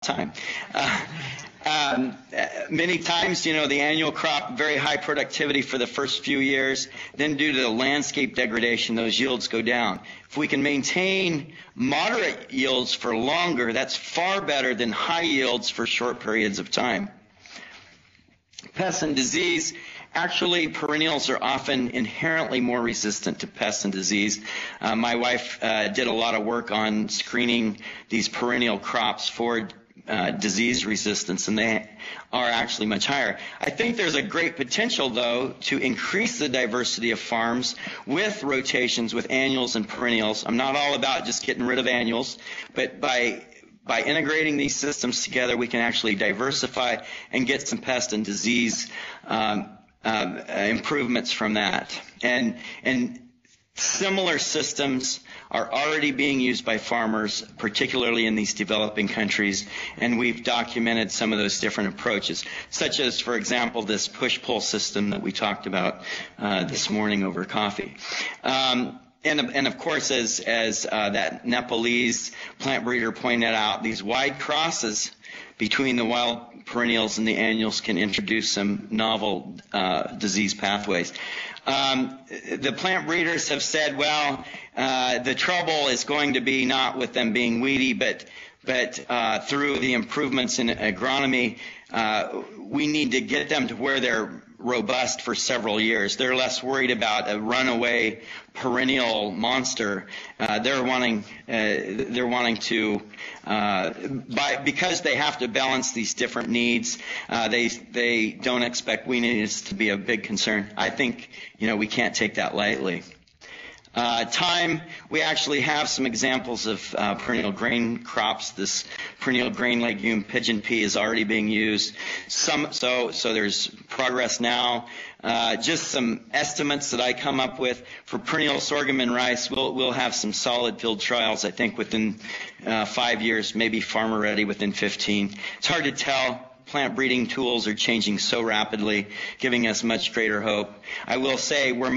time. Many times, the annual crop, very high productivity for the first few years. Then due to the landscape degradation, those yields go down. If we can maintain moderate yields for longer, that's far better than high yields for short periods of time. Pests and disease. Actually, perennials are often inherently more resistant to pests and disease. My wife did a lot of work on screening these perennial crops for disease resistance, and they are actually much higher. I think there's a great potential, though, to increase the diversity of farms with rotations with annuals and perennials. I'm not all about just getting rid of annuals, but by integrating these systems together, we can actually diversify and get some pest and disease improvements from that. And similar systems are already being used by farmers, particularly in these developing countries, and we've documented some of those different approaches, such as, for example, this push-pull system that we talked about this morning over coffee. And of course, as that Nepalese plant breeder pointed out, these wide crosses between the wild perennials and the annuals can introduce some novel disease pathways. The plant breeders have said, well, the trouble is going to be not with them being weedy, but through the improvements in agronomy, we need to get them to where they're robust for several years. They're less worried about a runaway perennial monster. They're wanting to, because they have to balance these different needs. They don't expect weediness to be a big concern. I think we can't take that lightly. Time, we actually have some examples of perennial grain crops. This perennial grain legume, pigeon pea, is already being used. So there's progress now. Just some estimates that I come up with for perennial sorghum and rice. We'll have some solid field trials, I think, within 5 years, maybe farmer ready within 15. It's hard to tell. Plant breeding tools are changing so rapidly, giving us much greater hope. I will say we're